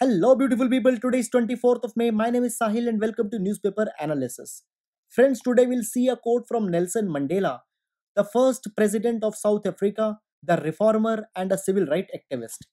Hello, beautiful people. Today is 24th of May. My name is Sahil and welcome to Newspaper Analysis. Friends, today we'll see a quote from Nelson Mandela, the first president of South Africa, the reformer, and a civil rights activist.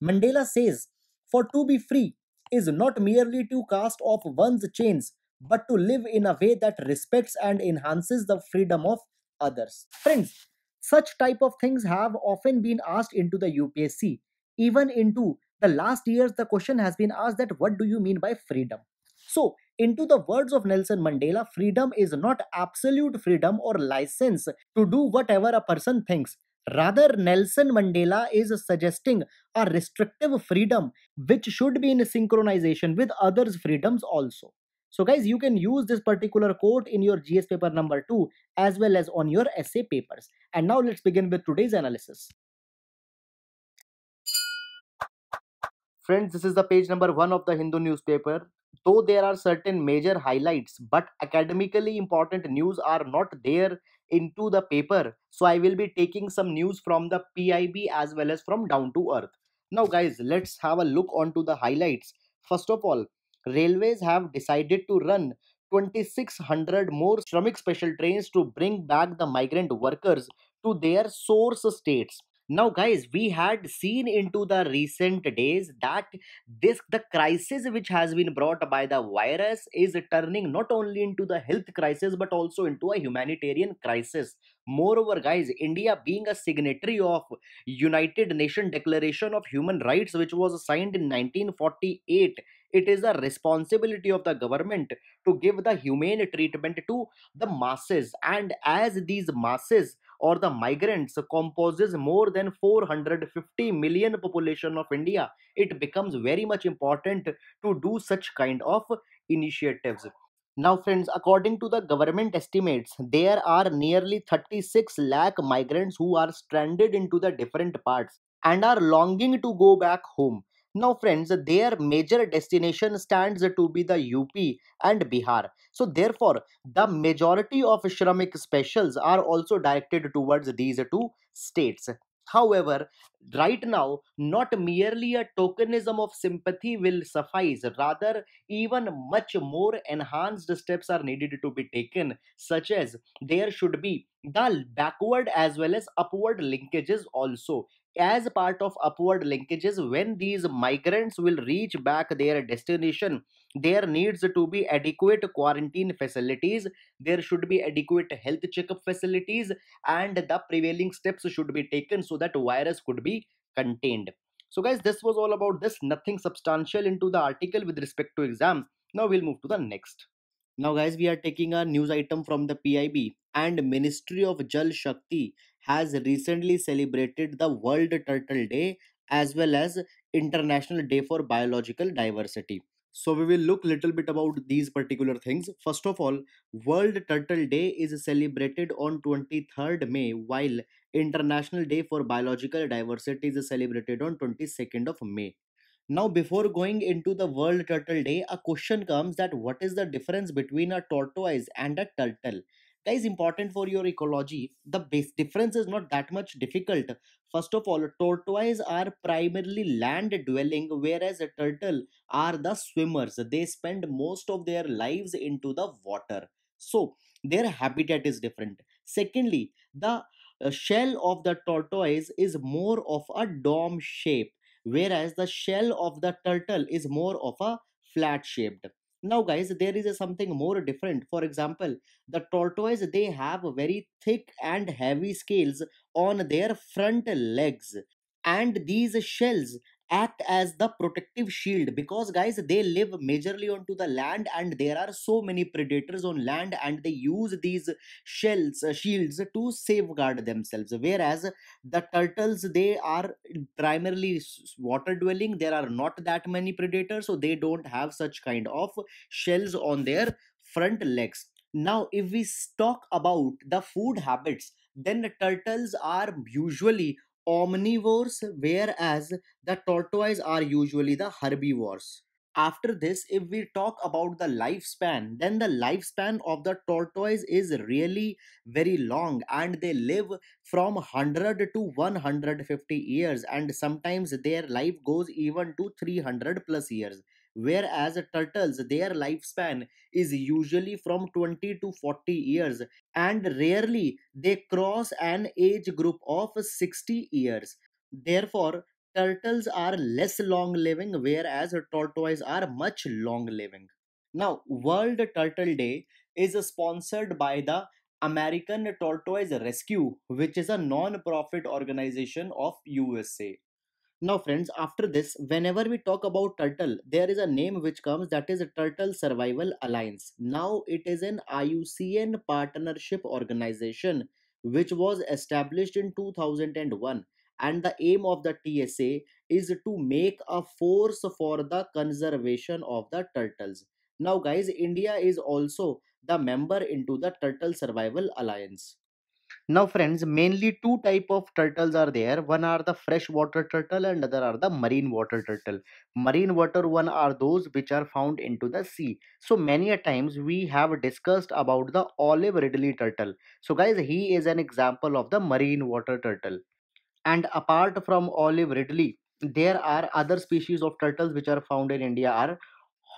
Mandela says, "For to be free is not merely to cast off one's chains, but to live in a way that respects and enhances the freedom of others." Friends, such type of things have often been asked into the UPSC. Even into the last years, the question has been asked that what do you mean by freedom? So, into the words of Nelson Mandela, freedom is not absolute freedom or license to do whatever a person thinks. Rather, Nelson Mandela is suggesting a restrictive freedom which should be in synchronization with others' freedoms also. So, guys, you can use this particular quote in your GS paper number 2 as well as on your essay papers. And now let's begin with today's analysis. Friends, this is the page number 1 of the Hindu newspaper. Though there are certain major highlights, but academically important news are not there into the paper. So I will be taking some news from the PIB as well as from Down to Earth. Now, guys, let's have a look onto the highlights. First of all, railways have decided to run 2600 more Shramik special trains to bring back the migrant workers to their source states. Now, guys, we had seen into the recent days that the crisis which has been brought by the virus is turning not only into the health crisis but also into a humanitarian crisis. Moreover, guys, India being a signatory of United Nations Declaration of Human Rights, which was signed in 1948, it is a responsibility of the government to give the humane treatment to the masses. And as these masses or the migrants composes more than 450 million population of India, it becomes very much important to do such kind of initiatives. Now, friends, according to the government estimates, there are nearly 36 lakh migrants who are stranded into the different parts and are longing to go back home. Now, friends, their major destination stands to be the UP and Bihar. So, therefore, the majority of Shramik specials are also directed towards these two states. However, right now, not merely a tokenism of sympathy will suffice, rather, even much more enhanced steps are needed to be taken, such as there should be the backward as well as upward linkages also. As part of upward linkages, when these migrants will reach back their destination, there needs to be adequate quarantine facilities, there should be adequate health checkup facilities, and the prevailing steps should be taken so that virus could be contained. So, guys, this was all about this. Nothing substantial into the article with respect to exam. Now we'll move to the next. Now, guys, we are taking a news item from the PIB, and Ministry of Jal Shakti has recently celebrated the World Turtle Day as well as International Day for Biological Diversity. So we will look little bit about these particular things. First of all, World Turtle Day is celebrated on 23rd May, while International Day for Biological Diversity is celebrated on 22nd of May. Now, before going into the World Turtle Day, a question comes that what is the difference between a tortoise and a turtle? Guys, important for your ecology. The base difference is not that much difficult. First of all, tortoise are primarily land dwelling, whereas a turtle are the swimmers. They spend most of their lives into the water. So, their habitat is different. Secondly, the shell of the tortoise is more of a dome shape, whereas the shell of the turtle is more of a flat shaped. Now, guys, there is a something more different. For example, the tortoise, they have very thick and heavy scales on their front legs, and these shells act as the protective shield because, guys, they live majorly onto the land and there are so many predators on land, and they use these shields to safeguard themselves, whereas the turtles, they are primarily water dwelling, there are not that many predators, so they don't have such kind of shells on their front legs. Now, if we talk about the food habits, then the turtles are usually omnivores, whereas the tortoise are usually the herbivores. After this, if we talk about the lifespan, then the lifespan of the tortoise is really very long, and they live from 100 to 150 years, and sometimes their life goes even to 300 plus years. Whereas turtles, their lifespan is usually from 20 to 40 years, and rarely they cross an age group of 60 years. Therefore, turtles are less long living, whereas tortoises are much long living. Now, World Turtle Day is sponsored by the American Tortoise Rescue, which is a non-profit organization of USA. Now, friends, after this, whenever we talk about turtle, there is a name which comes, that is Turtle Survival Alliance. Now, it is an IUCN partnership organization which was established in 2001. And the aim of the TSA is to make a force for the conservation of the turtles. Now, guys, India is also the member into the Turtle Survival Alliance. Now, friends, mainly two type of turtles are there. One are the freshwater turtle and other are the marine water turtle. Marine water one are those which are found into the sea. So many a times we have discussed about the olive ridley turtle. So guys, he is an example of the marine water turtle. And apart from olive ridley, there are other species of turtles which are found in India are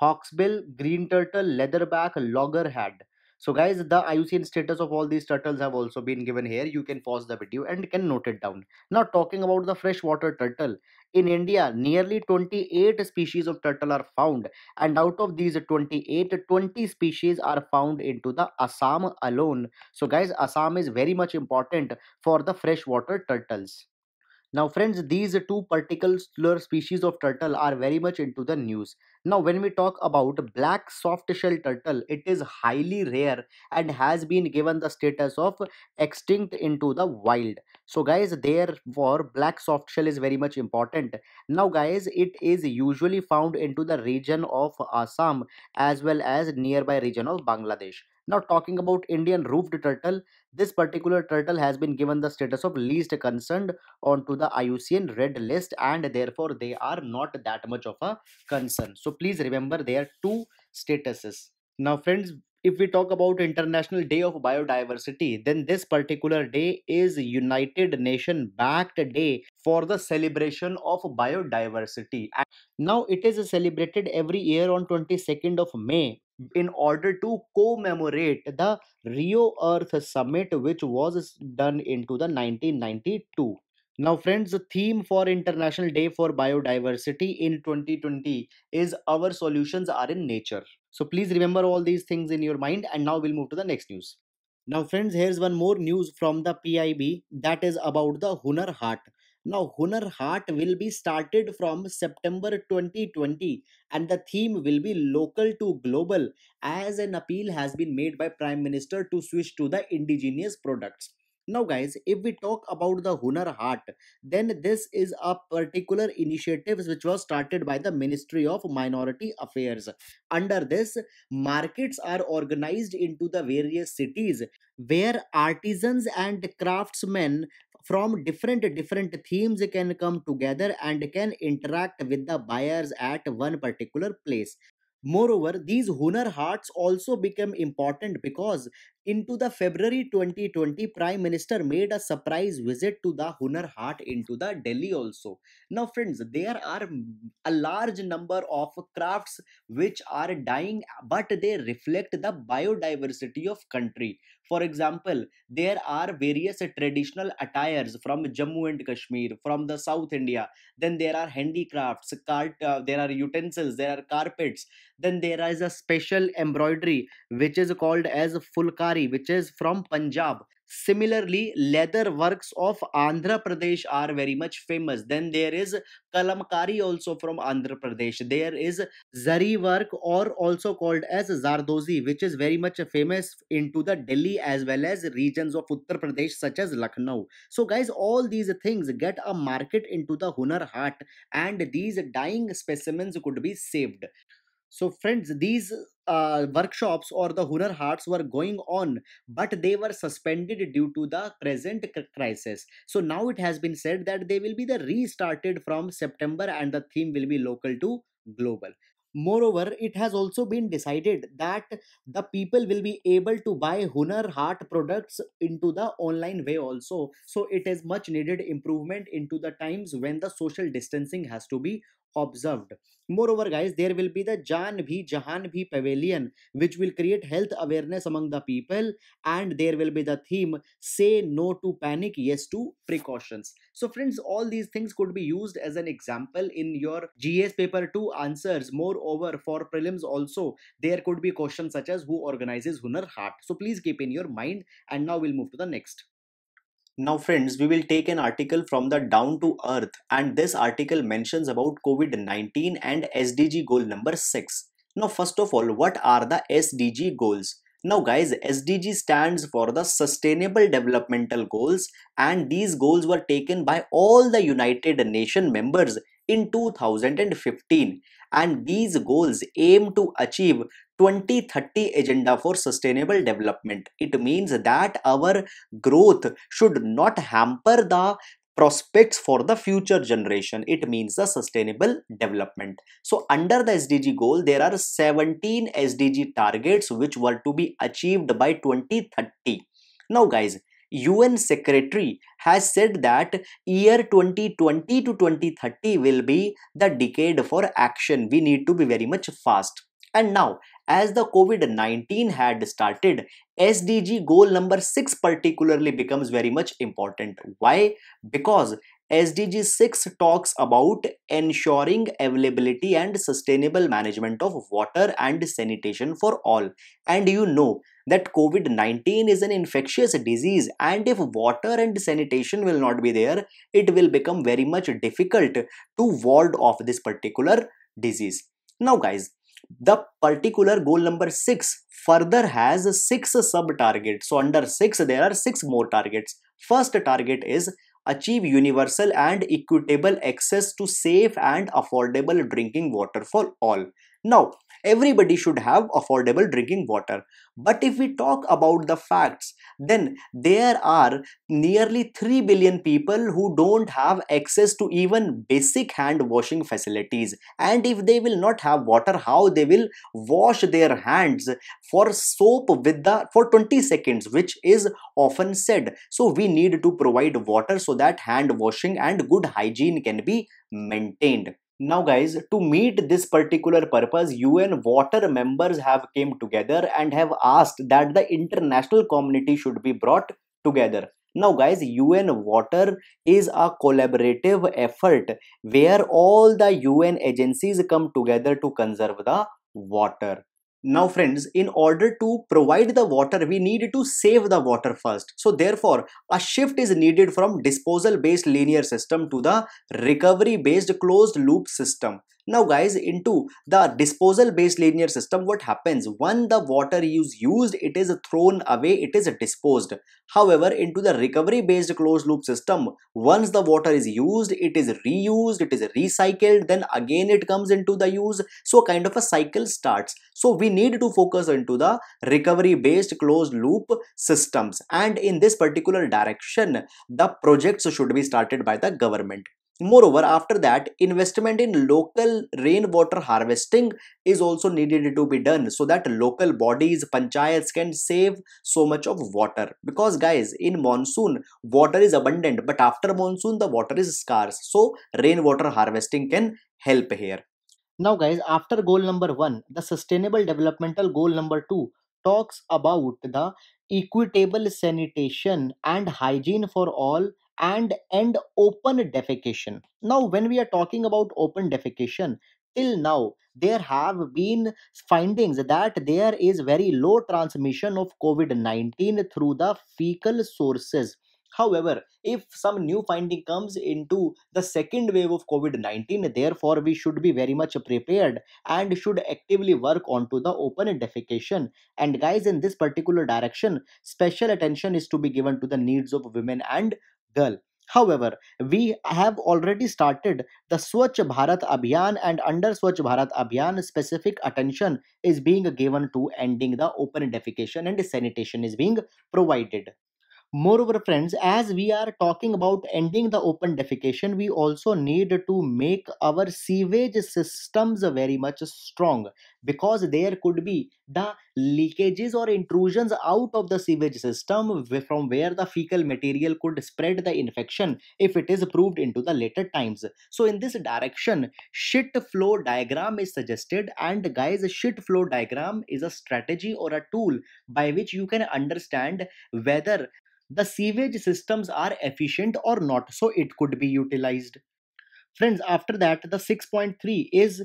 hawksbill, green turtle, leatherback, loggerhead. So guys, the IUCN status of all these turtles have also been given here. You can pause the video and can note it down. Now, talking about the freshwater turtle, in India nearly 28 species of turtle are found, and out of these 28, 20 species are found into the Assam alone. So guys, Assam is very much important for the freshwater turtles. Now, friends, these two particular species of turtle are very much into the news. Now, when we talk about black soft shell turtle, it is highly rare and has been given the status of extinct into the wild. So, guys, therefore, black soft shell is very much important. Now, guys, it is usually found into the region of Assam as well as nearby region of Bangladesh. Now, talking about Indian roofed turtle, this particular turtle has been given the status of least concerned onto the IUCN red list, and therefore they are not that much of a concern. So please remember their two statuses. Now, friends, if we talk about International Day of Biodiversity, then this particular day is United Nation backed day for the celebration of biodiversity. And now it is celebrated every year on 22nd of May in order to commemorate the Rio Earth Summit, which was done into the 1992. Now, friends, the theme for International Day for Biodiversity in 2020 is Our Solutions Are in Nature. So, please remember all these things in your mind. And now we'll move to the next news. Now, friends, here's one more news from the PIB, that is about the Hunar Haat. Now, Hunar Haat will be started from September 2020, and the theme will be local to global, as an appeal has been made by Prime Minister to switch to the indigenous products. Now, guys, if we talk about the Hunar Haat, then this is a particular initiative which was started by the Ministry of Minority Affairs. Under this, markets are organized into the various cities where artisans and craftsmen from different themes can come together and can interact with the buyers at one particular place. Moreover, these Hunar Haats also become important because into the February 2020, Prime Minister made a surprise visit to the Hunar Haat into the Delhi also. Now, friends, there are a large number of crafts which are dying, but they reflect the biodiversity of country. For example, there are various traditional attires from Jammu and Kashmir, from the South India. Then there are handicrafts, there are utensils, there are carpets. Then there is a special embroidery which is called as fulkari, which is from Punjab. Similarly, leather works of Andhra Pradesh are very much famous. Then there is kalamkari also from Andhra Pradesh. There is zari work, or also called as zardozi, which is very much famous into the Delhi as well as regions of Uttar Pradesh such as Lucknow. So guys, all these things get a market into the Hunar Haat, and these dying specimens could be saved. So, friends, these workshops or the Hunar Haats were going on, but they were suspended due to the present crisis. So, now it has been said that they will be the restarted from September, and the theme will be local to global. Moreover, it has also been decided that the people will be able to buy Hunar Haat products into the online way also. So it is much needed improvement into the times when the social distancing has to be observed. Moreover, guys, there will be the Jan Bhi Jahan Bhi Pavilion, which will create health awareness among the people, and there will be the theme Say No to Panic, Yes to Precautions. So, friends, all these things could be used as an example in your GS paper 2 answers. Moreover, for prelims also, there could be questions such as who organizes Hunar Haat. So, please keep in your mind. And now we'll move to the next. Now friends, we will take an article from the Down to Earth, and this article mentions about COVID-19 and SDG goal number 6. Now first of all, what are the SDG goals? Now guys, SDG stands for the Sustainable Developmental Goals, and these goals were taken by all the United Nations members in 2015, and these goals aim to achieve 2030 agenda for sustainable development. It means that our growth should not hamper the prospects for the future generation. It means the sustainable development. So under the SDG goal, there are 17 SDG targets which were to be achieved by 2030. Now guys, UN secretary has said that year 2020 to 2030 will be the decade for action. We need to be very much fast. And now, as the COVID-19 had started, SDG goal number 6 particularly becomes very much important. Why? Because SDG 6 talks about ensuring availability and sustainable management of water and sanitation for all. And you know that COVID-19 is an infectious disease, and if water and sanitation will not be there, it will become very much difficult to ward off this particular disease. Now guys, the particular goal number 6 further has 6 sub targets. So under 6 there are 6 more targets. First target is achieve universal and equitable access to safe and affordable drinking water for all. Now everybody should have affordable drinking water, but if we talk about the facts, then there are nearly 3 billion people who don't have access to even basic hand washing facilities. And if they will not have water, how they will wash their hands for soap with the for 20 seconds, which is often said. So we need to provide water so that hand washing and good hygiene can be maintained. Now guys, to meet this particular purpose, UN water members have came together and have asked that the international community should be brought together. Now guys, UN water is a collaborative effort where all the UN agencies come together to conserve the water. Now friends, in order to provide the water, we need to save the water first. So therefore, a shift is needed from disposal based linear system to the recovery based closed loop system. Now guys, into the disposal based linear system, what happens? When the water is used, it is thrown away, it is disposed. However, into the recovery based closed loop system, once the water is used, it is reused, it is recycled, then again it comes into the use. So kind of a cycle starts. So we need to focus into the recovery based closed loop systems, and in this particular direction the projects should be started by the government. Moreover, after that, investment in local rainwater harvesting is also needed to be done so that local bodies, panchayats can save so much of water. Because guys, in monsoon, water is abundant, but after monsoon, the water is scarce. So rainwater harvesting can help here. Now, guys, after goal number 1, the sustainable developmental goal number 2 talks about the equitable sanitation and hygiene for all and end open defecation. Now, when we are talking about open defecation, till now there have been findings that there is very low transmission of COVID-19 through the fecal sources. However, if some new finding comes into the second wave of COVID-19, therefore we should be very much prepared and should actively work onto the open defecation. And guys, in this particular direction, special attention is to be given to the needs of women and girl. However, we have already started the Swachh Bharat Abhiyan, and under Swachh Bharat Abhiyan, specific attention is being given to ending the open defecation and sanitation is being provided. Moreover, friends, as we are talking about ending the open defecation, we also need to make our sewage systems very much strong, because there could be the leakages or intrusions out of the sewage system from where the fecal material could spread the infection if it is proved into the later times. So, in this direction, shit flow diagram is suggested, and guys, shit flow diagram is a strategy or a tool by which you can understand whether the sewage systems are efficient or not, so it could be utilized. Friends, after that, the 6.3 is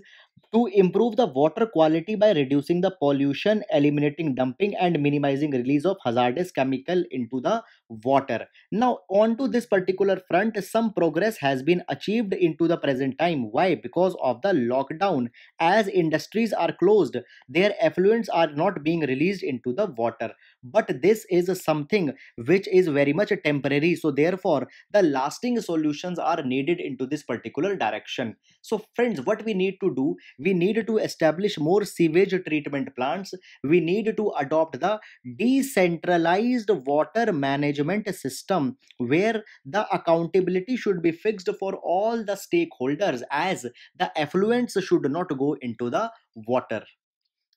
to improve the water quality by reducing the pollution, eliminating dumping, and minimizing release of hazardous chemical into the water. Now, on to this particular front, some progress has been achieved into the present time. Why? Because of the lockdown. As industries are closed, their effluents are not being released into the water. But this is something which is very much temporary. So, therefore, the lasting solutions are needed into this particular direction. So, friends, what we need to do, we need to establish more sewage treatment plants. We need to adopt the decentralized water management system where the accountability should be fixed for all the stakeholders, as the effluents should not go into the water.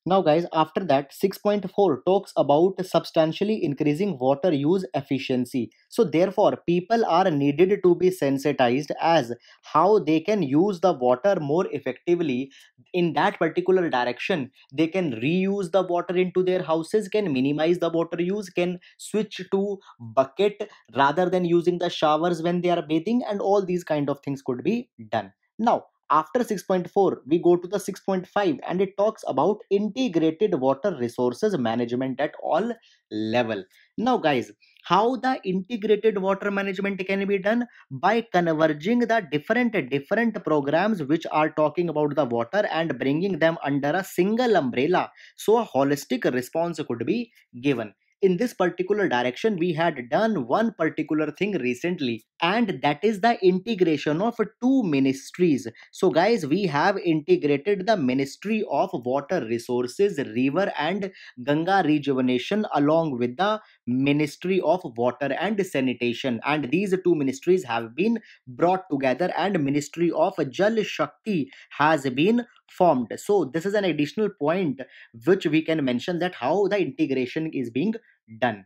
Now, guys, after that, 6.4 talks about substantially increasing water use efficiency. So, therefore, people are needed to be sensitized as how they can use the water more effectively in that particular direction. They can reuse the water into their houses, can minimize the water use, can switch to bucket rather than using the showers when they are bathing, and all these kind of things could be done. Now, after 6.4, we go to the 6.5, and it talks about integrated water resources management at all level. Now, guys, how the integrated water management can be done? By converging the different programs which are talking about the water and bringing them under a single umbrella, so a holistic response could be given. In this particular direction, we had done one particular thing recently, and that is the integration of two ministries. So, guys, we have integrated the Ministry of Water Resources, River and Ganga Rejuvenation along with the Ministry of Water and Sanitation. And these two ministries have been brought together, and Ministry of Jal Shakti has been formed. So, this is an additional point which we can mention, that how the integration is being done.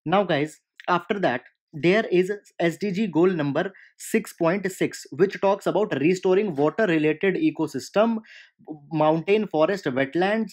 Now, guys, after that, there is SDG goal number 6.6, which talks about restoring water related ecosystem, mountain, forest, wetlands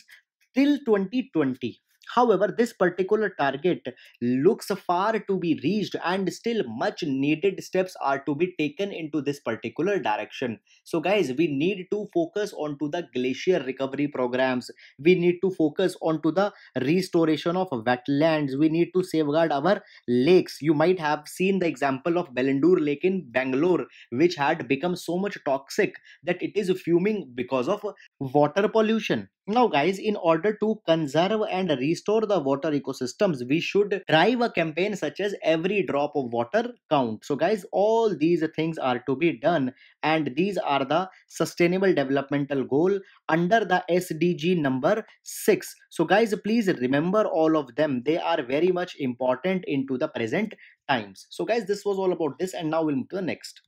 till 2020. However, this particular target looks far to be reached, and still much needed steps are to be taken into this particular direction. So, guys, we need to focus on to the glacier recovery programs. We need to focus on to the restoration of wetlands. We need to safeguard our lakes. You might have seen the example of Belandur Lake in Bangalore, which had become so much toxic that it is fuming because of water pollution. Now, guys, in order to conserve and restore the water ecosystems, we should drive a campaign such as every drop of water count. So, guys, all these things are to be done, and these are the sustainable developmental goal under the SDG number 6. So, guys, please remember all of them. They are very much important into the present times. So, guys, this was all about this, and now we'll move to the next.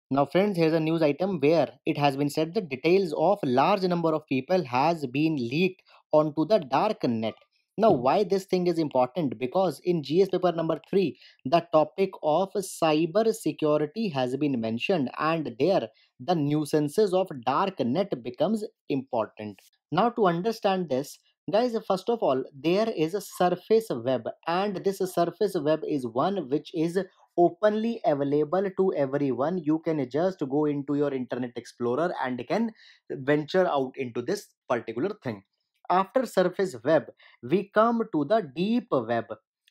Now, friends, here's a news item where it has been said that details of large number of people has been leaked onto the dark net. Now, why this thing is important? Because in GS paper number 3, the topic of cyber security has been mentioned, and there the nuisances of dark net becomes important. Now, to understand this, guys, first of all, there is a surface web, and this surface web is one which is openly available to everyone. You can just go into your internet explorer and can venture out into this particular thing. After surface web, we come to the deep web.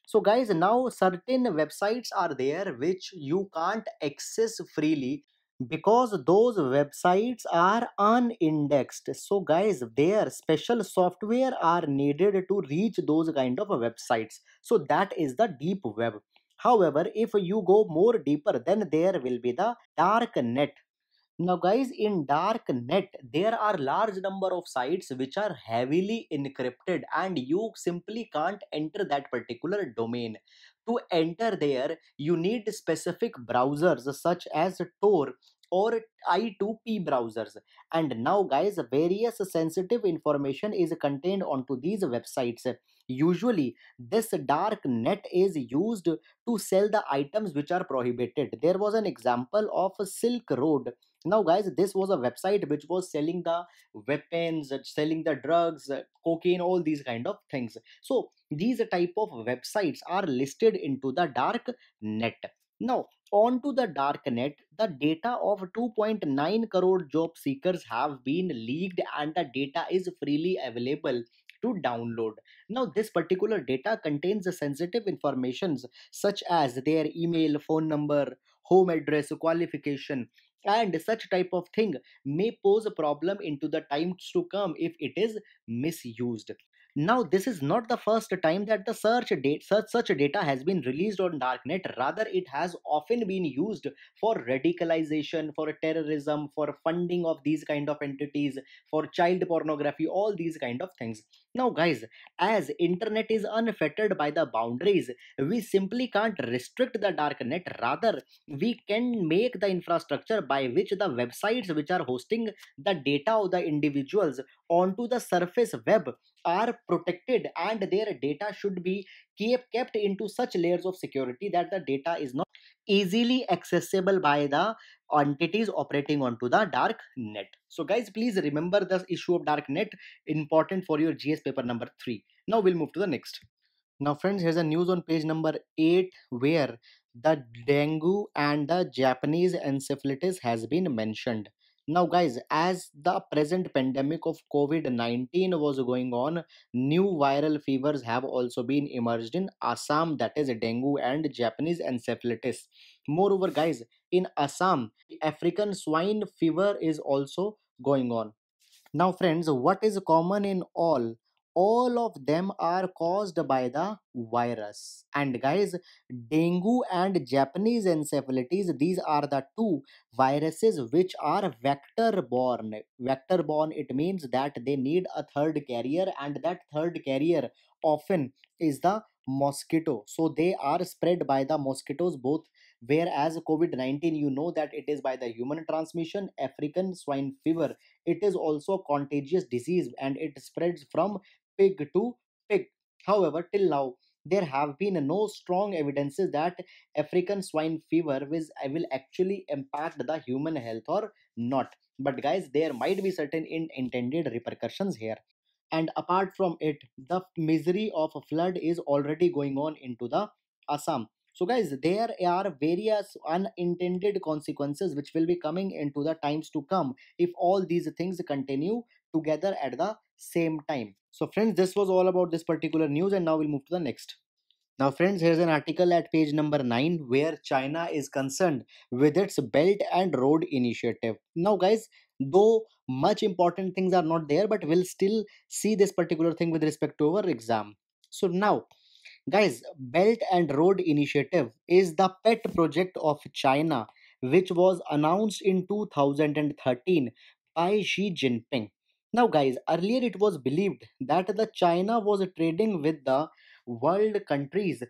So, guys, now certain websites are there which you can't access freely, because those websites are unindexed. So, guys, their special software are needed to reach those kind of websites. So that is the deep web. However, if you go more deeper, then there will be the dark net. Now, guys, in dark net, there are large number of sites which are heavily encrypted, and you simply can't enter that particular domain. To enter there, you need specific browsers such as Tor or I2P browsers. And now, guys, various sensitive information is contained onto these websites. Usually, this dark net is used to sell the items which are prohibited. There was an example of Silk Road. Now, guys, this was a website which was selling the weapons, selling the drugs, cocaine, all these kind of things. So these type of websites are listed into the dark net. Now, onto the dark net, the data of 2.9 crore job seekers have been leaked and the data is freely available to download. Now, this particular data contains the sensitive informations such as their email, phone number, home address, qualification, and such type of thing may pose a problem into the times to come if it is misused. Now, this is not the first time that the such data has been released on darknet. Rather, it has often been used for radicalization, for terrorism, for funding of these kind of entities, for child pornography, all these kind of things. Now, guys, as internet is unfettered by the boundaries, we simply can't restrict the darknet. Rather, we can make the infrastructure by which the websites which are hosting the data of the individuals onto the surface web are protected, and their data should be kept into such layers of security that the data is not easily accessible by the entities operating onto the dark net. So guys, please remember the issue of dark net, important for your GS paper number 3. Now we'll move to the next. Now, friends, here's a news on page number 8 where the dengue and the Japanese encephalitis has been mentioned. Now, guys, as the present pandemic of COVID 19 was going on, new viral fevers have also been emerged in Assam, that is dengue and Japanese encephalitis. Moreover, guys, in Assam, African swine fever is also going on. Now, friends, what is common in all? All of them are caused by the virus. And guys, dengue and Japanese encephalitis, these are the two viruses which are vector borne. Vector borne, it means that they need a third carrier, and that third carrier often is the mosquito. So they are spread by the mosquitoes both. Whereas COVID 19, you know that it is by the human transmission. African swine fever, it is also a contagious disease and it spreads from pig to pig. However, till now, there have been no strong evidences that African swine fever will actually impact the human health or not. But guys, there might be certain unintended repercussions here. And apart from it, the misery of a flood is already going on into the Assam. So guys, there are various unintended consequences which will be coming into the times to come if all these things continue together at the same time. So friends, this was all about this particular news, and now we'll move to the next. Now, friends, here's an article at page number 9 where China is concerned with its Belt and Road Initiative. Now, guys, though much important things are not there, but we'll still see this particular thing with respect to our exam. So, now, guys, Belt and Road Initiative is the pet project of China, which was announced in 2013 by Xi Jinping. Now, guys, earlier it was believed that the China was trading with the world countries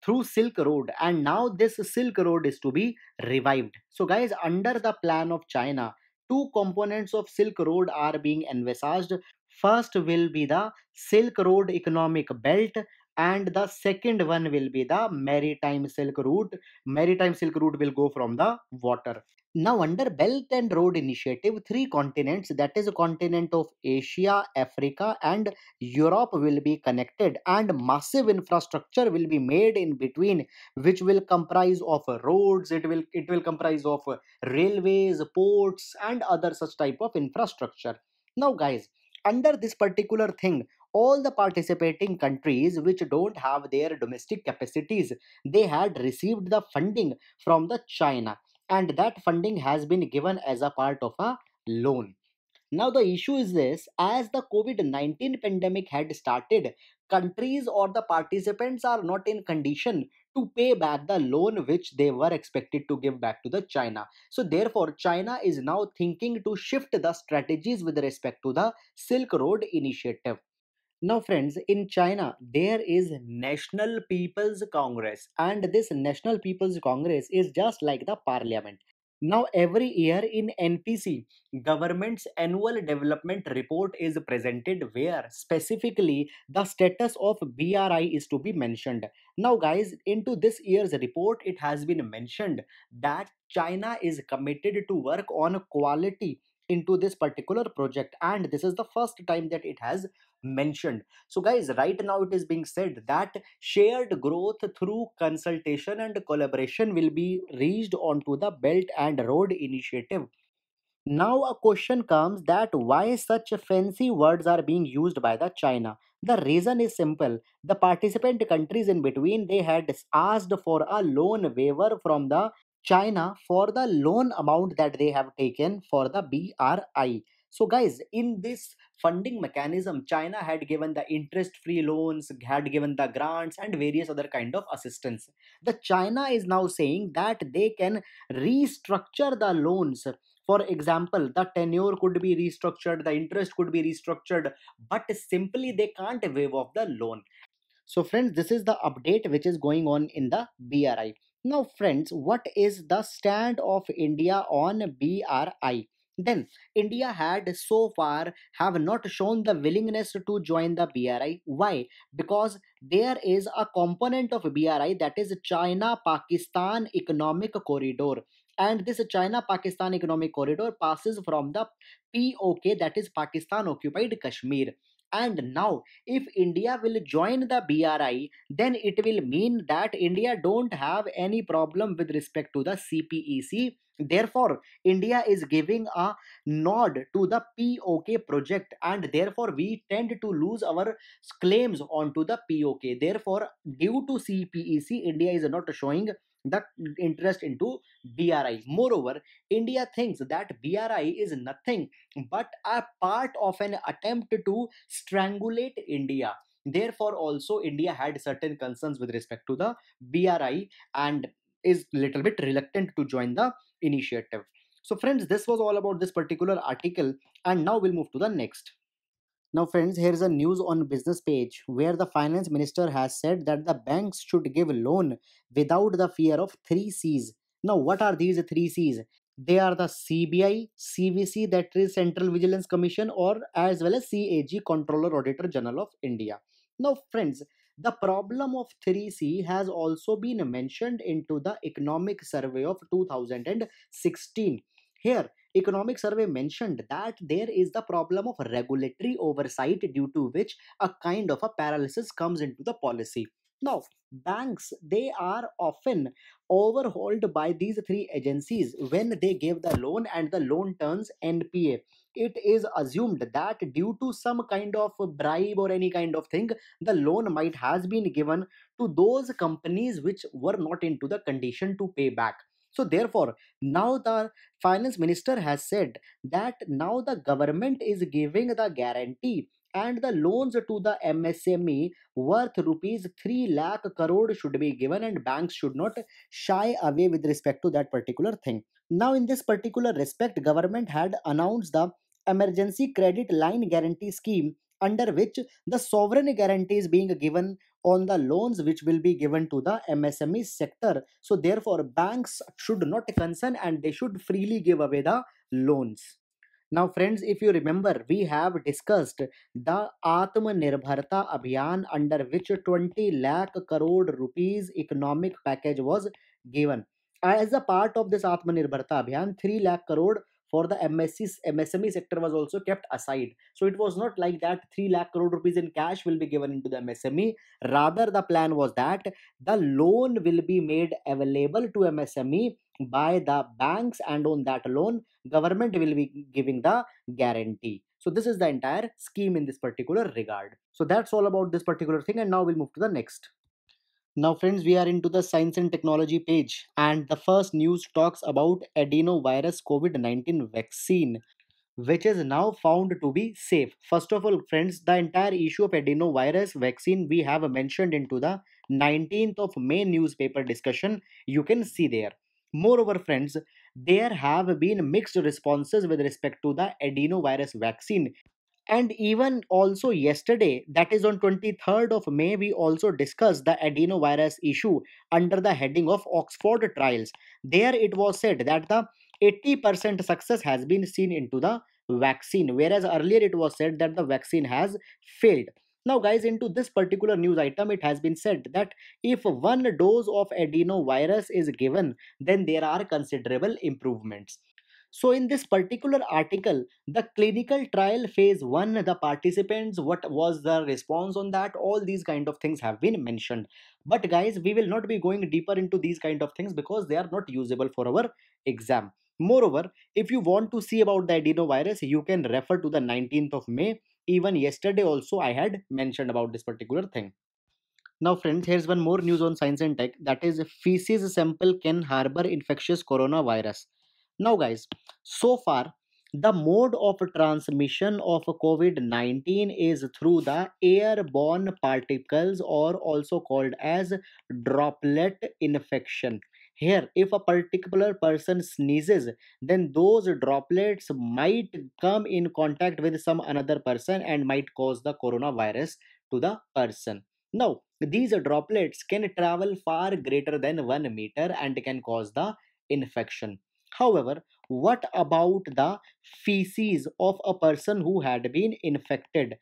through Silk Road, and now this Silk Road is to be revived. So, guys, under the plan of China, two components of Silk Road are being envisaged. First will be the Silk Road Economic Belt, and the second one will be the maritime silk route. Maritime silk route will go from the water. Now, under Belt and Road Initiative, three continents, that is a continent of Asia, Africa, and Europe, will be connected, and massive infrastructure will be made in between, which will comprise of roads. It will comprise of railways, ports, and other such type of infrastructure. Now, guys, under this particular thing, all the participating countries which don't have their domestic capacities, they had received the funding from the China, and that funding has been given as a part of a loan. Now, the issue is this: as the COVID 19 pandemic had started, countries or the participants are not in condition to pay back the loan which they were expected to give back to the China. So, therefore, China is now thinking to shift the strategies with respect to the Silk Road Initiative. Now, friends, in China, there is National People's Congress, and this National People's Congress is just like the parliament. Now, every year in NPC, government's annual development report is presented where specifically the status of BRI is to be mentioned. Now, guys, into this year's report, it has been mentioned that China is committed to work on quality into this particular project, and this is the first time that it has mentioned. So guys, right now it is being said that shared growth through consultation and collaboration will be reached onto the Belt and Road Initiative. Now a question comes that why such fancy words are being used by the China. The reason is simple. The participant countries in between, they had asked for a loan waiver from the China for the loan amount that they have taken for the BRI. So guys, in this funding mechanism, China had given the interest free loans, had given the grants and various other kind of assistance. The China is now saying that they can restructure the loans. For example, the tenure could be restructured, the interest could be restructured, but simply they can't waive off the loan. So, friends, this is the update which is going on in the BRI. Now, friends, what is the stand of India on BRI? Then, India had so far have not shown the willingness to join the BRI. Why? Because there is a component of BRI, that is China-Pakistan Economic Corridor. And this China-Pakistan Economic Corridor passes from the POK, that is Pakistan Occupied Kashmir. And now if India will join the BRI, then it will mean that India don't have any problem with respect to the CPEC. Therefore, India is giving a nod to the POK project, and therefore we tend to lose our claims onto the POK. Therefore, due to CPEC, India is not showing the interest into BRI. Moreover, India thinks that BRI is nothing but a part of an attempt to strangulate India. Therefore, also India had certain concerns with respect to the BRI and is little bit reluctant to join the initiative. So, friends, this was all about this particular article, and now we'll move to the next. Now, friends, here is a news on business page where the finance minister has said that the banks should give loan without the fear of three C's. Now, what are these three C's? They are the CBI, CVC, that is Central Vigilance Commission, or as well as CAG, Controller Auditor General of India. Now, friends, the problem of 3C has also been mentioned into the Economic Survey of 2016. Here, Economic Survey mentioned that there is the problem of regulatory oversight due to which a kind of a paralysis comes into the policy. Now, banks, they are often overhauled by these three agencies when they give the loan and the loan turns NPA. It is assumed that due to some kind of bribe or any kind of thing, the loan might has been given to those companies which were not into the condition to pay back. So therefore, now the finance minister has said that now the government is giving the guarantee, and the loans to the MSME worth rupees 3 lakh crore should be given, and banks should not shy away with respect to that particular thing. Now, in this particular respect, government had announced the emergency credit line guarantee scheme, under which the sovereign guarantee is being given on the loans which will be given to the MSME sector. So therefore, banks should not concern and they should freely give away the loans. Now, friends, if you remember, we have discussed the Atmanirbharta Abhiyan, under which 20 lakh crore rupees economic package was given. As a part of this Atmanirbharta Abhiyan, 3 lakh crore for the MSME sector was also kept aside. So it was not like that 3 lakh crore rupees in cash will be given into the MSME. Rather, the plan was that the loan will be made available to MSME by the banks, and on that loan government will be giving the guarantee. So this is the entire scheme in this particular regard. So that's all about this particular thing, and now we'll move to the next. Now, friends, we are into the science and technology page, and the first news talks about adenovirus COVID-19 vaccine, which is now found to be safe. First of all, friends, the entire issue of adenovirus vaccine we have mentioned into the 19th of May newspaper discussion. You can see there. Moreover, friends, there have been mixed responses with respect to the adenovirus vaccine, And even also yesterday, that is on 23rd of May, we also discussed the adenovirus issue under the heading of Oxford trials. There it was said that the 80% success has been seen into the vaccine, whereas earlier it was said that the vaccine has failed. Now, guys, into this particular news item, it has been said that if one dose of adenovirus is given, then there are considerable improvements. So, in this particular article, the clinical trial phase 1, the participants, what was the response on that, all these kind of things have been mentioned. But guys, we will not be going deeper into these kind of things because they are not usable for our exam. Moreover, if you want to see about the adenovirus, you can refer to the 19th of May. Even yesterday also I had mentioned about this particular thing. Now, friends, here's one more news on science and tech, that is, feces sample can harbor infectious coronavirus. Now, guys, so far, the mode of transmission of COVID 19 is through the airborne particles, or also called as droplet infection. Here, if a particular person sneezes, then those droplets might come in contact with some another person and might cause the coronavirus to the person. Now, these droplets can travel far greater than 1 meter and can cause the infection. However, what about the feces of a person who had been infected?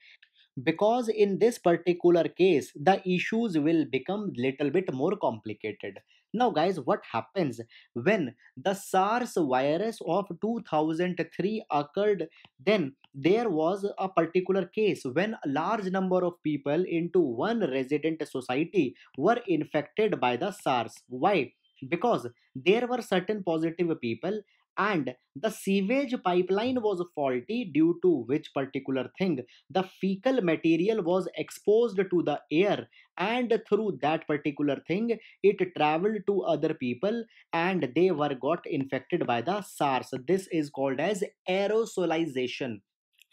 Because in this particular case the issues will become little bit more complicated. Now, guys, what happens when the SARS virus of 2003 occurred? Then there was a particular case when a large number of people into one resident society were infected by the SARS. Why? Because there were certain positive people, and the sewage pipeline was faulty, due to which particular thing the fecal material was exposed to the air, and through that particular thing it traveled to other people and they were got infected by the SARS. This is called as aerosolization.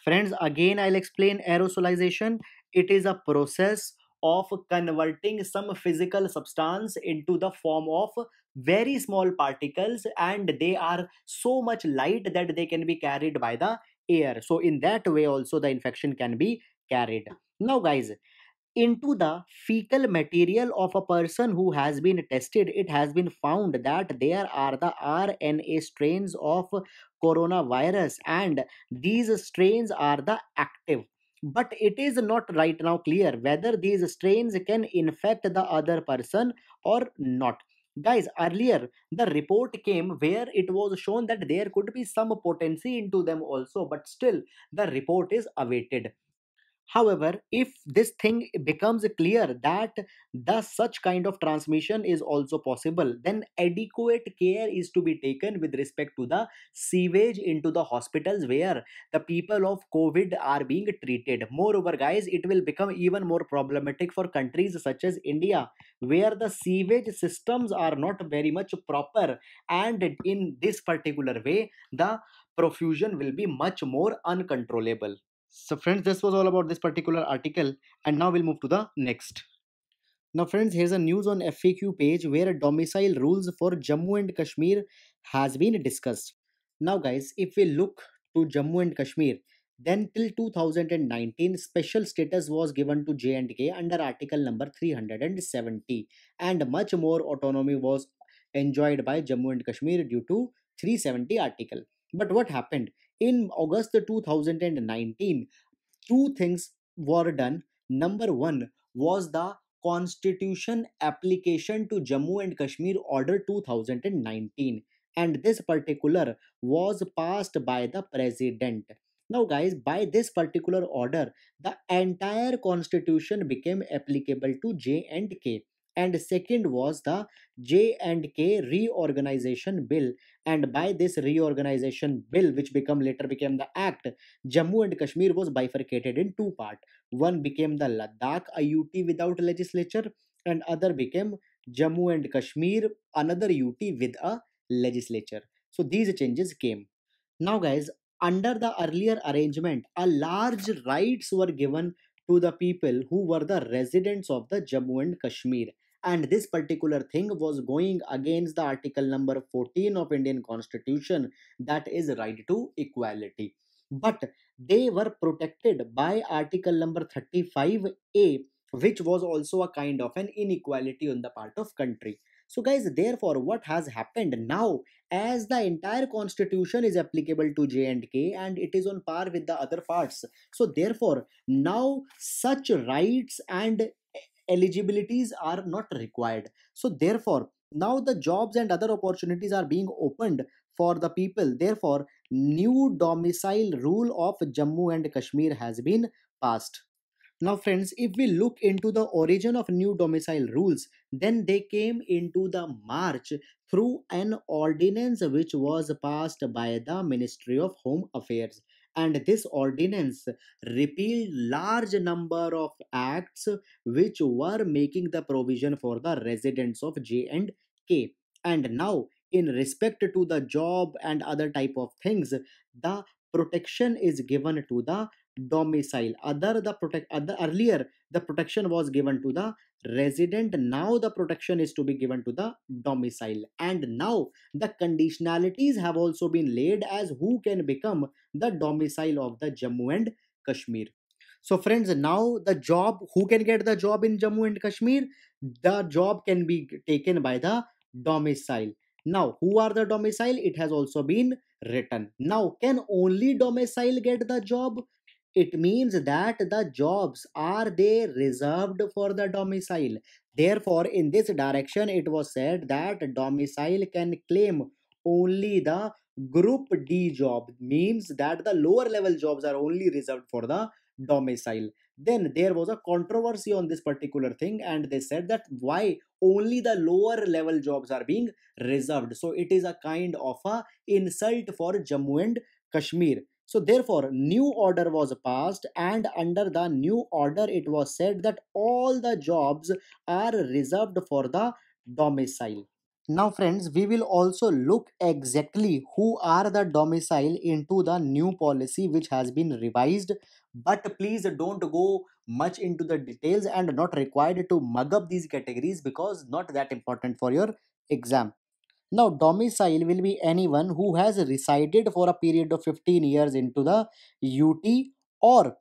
Friends, again I'll explain aerosolization. It is a process of converting some physical substance into the form of very small particles, and they are so much light that they can be carried by the air. So in that way also the infection can be carried. Now, guys, into the fecal material of a person who has been tested, it has been found that there are the RNA strains of coronavirus, and these strains are the active. But it is not right now clear whether these strains can infect the other person or not. Guys, earlier the report came where it was shown that there could be some potency into them also, but still the report is awaited. However, if this thing becomes clear that the such kind of transmission is also possible, then adequate care is to be taken with respect to the sewage into the hospitals where the people of COVID are being treated. Moreover, guys, it will become even more problematic for countries such as India, where the sewage systems are not very much proper, and in this particular way, the profusion will be much more uncontrollable. So, friends, this was all about this particular article, and now we'll move to the next. Now, friends, here's a news on FAQ page where domicile rules for Jammu and Kashmir has been discussed. Now, guys, if we look to Jammu and Kashmir, then till 2019, special status was given to J&K under Article number 370, and much more autonomy was enjoyed by Jammu and Kashmir due to 370 article. But what happened? In August 2019, two things were done. Number one was the Constitution application to Jammu and Kashmir Order 2019, and this particular was passed by the president. Now, guys, by this particular order, the entire constitution became applicable to J and K. And second was the J and K reorganization bill, and by this reorganization bill, which become later became the act, Jammu and Kashmir was bifurcated in two parts. One became the Ladakh IUT without legislature, and other became Jammu and Kashmir, another UT with a legislature. So these changes came. Now, guys, under the earlier arrangement, a large rights were given to the people who were the residents of the Jammu and Kashmir. And this particular thing was going against the article number 14 of Indian Constitution, that is right to equality. But they were protected by Article number 35A, which was also a kind of an inequality on the part of country. So guys, therefore what has happened now, as the entire constitution is applicable to J&K and it is on par with the other parts, so therefore now such rights and eligibilities are not required. So therefore now the jobs and other opportunities are being opened for the people. Therefore new domicile rule of Jammu and Kashmir has been passed. Now, friends, if we look into the origin of new domicile rules, then they came into the march through an ordinance which was passed by the Ministry of Home Affairs. And this ordinance repealed large number of acts which were making the provision for the residents of J and K. And now, in respect to the job and other type of things, the protection is given to the domicile. Other earlier the protection was given to the resident, now the protection is to be given to the domicile. And now the conditionalities have also been laid as who can become the domicile of the Jammu and Kashmir. So friends, now the job, who can get the job in Jammu and Kashmir? The job can be taken by the domicile. Now who are the domicile, it has also been written. Now can only domicile get the job? It means that the jobs are they reserved for the domicile. Therefore in this direction it was said that domicile can claim only the group D job, means that the lower level jobs are only reserved for the domicile. Then there was a controversy on this particular thing, and they said that why only the lower level jobs are being reserved. So it is a kind of a insult for Jammu and Kashmir. So therefore new order was passed, and under the new order it was said that all the jobs are reserved for the domicile. Now friends, we will also look exactly who are the domicile into the new policy which has been revised. But please don't go much into the details and not required to mug up these categories because not that important for your exam. Now domicile will be anyone who has resided for a period of 15 years into the UT, or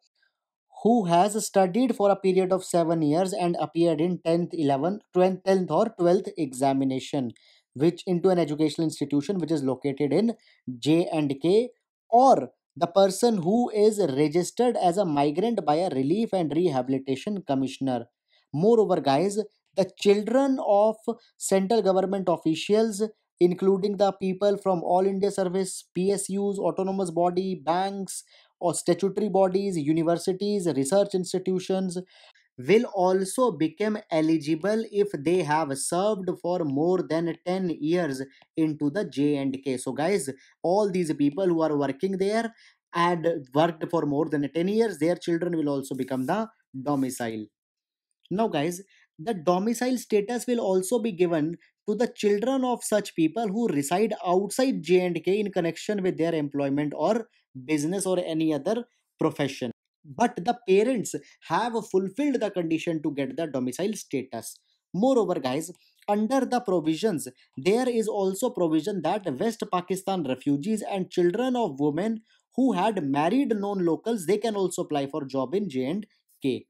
who has studied for a period of 7 years and appeared in 10th 11th 10th or 12th examination which into an educational institution which is located in J and K, or the person who is registered as a migrant by a relief and rehabilitation commissioner. Moreover guys, the children of central government officials, including the people from all India service, PSUs, autonomous body, banks, or statutory bodies, universities, research institutions, will also become eligible if they have served for more than 10 years into the J&K. So guys, all these people who are working there and worked for more than 10 years, their children will also become the domicile. Now, guys, the domicile status will also be given to the children of such people who reside outside J&K in connection with their employment or business or any other profession. But the parents have fulfilled the condition to get the domicile status. Moreover, guys, under the provisions, there is also provision that West Pakistan refugees and children of women who had married non-locals, they can also apply for job in J&K,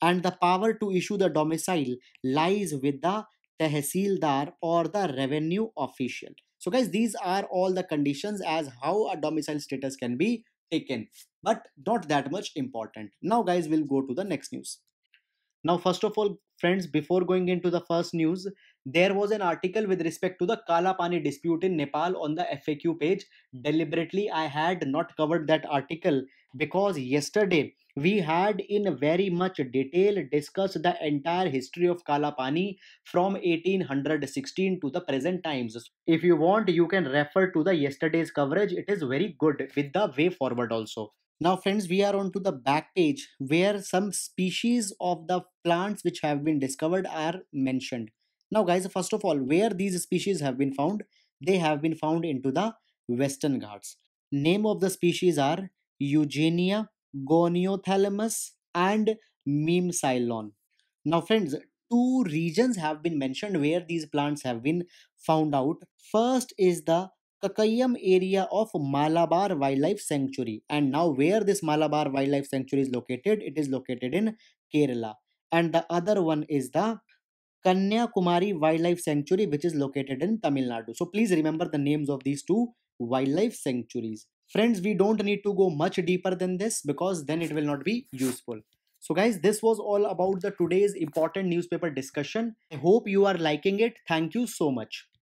and the power to issue the domicile lies with the tehsildar or the revenue official. So guys, these are all the conditions as how a domicile status can be taken, but not that much important. Now guys, we'll go to the next news. Now, first of all, friends, before going into the first news, there was an article with respect to the Kala Pani dispute in Nepal on the FAQ page. Deliberately, I had not covered that article because yesterday we had in very much detail discussed the entire history of Kala Pani from 1816 to the present times. If you want, you can refer to the yesterday's coverage. It is very good with the way forward also. Now, friends, we are on to the back page where some species of the plants which have been discovered are mentioned. Now, guys, first of all, where these species have been found, they have been found into the Western Ghats. Name of the species are Eugenia, Goniophthalmus, and Meme Now, friends, two regions have been mentioned where these plants have been found out. First is the Kakayam area of Malabar Wildlife Sanctuary. And now, where this Malabar Wildlife Sanctuary is located? It is located in Kerala. And the other one is the Kanyakumari Wildlife Sanctuary, which is located in Tamil Nadu. So please remember the names of these two wildlife sanctuaries. Friends, we don't need to go much deeper than this because then it will not be useful. So guys, this was all about the today's important newspaper discussion. I hope you are liking it. Thank you so much.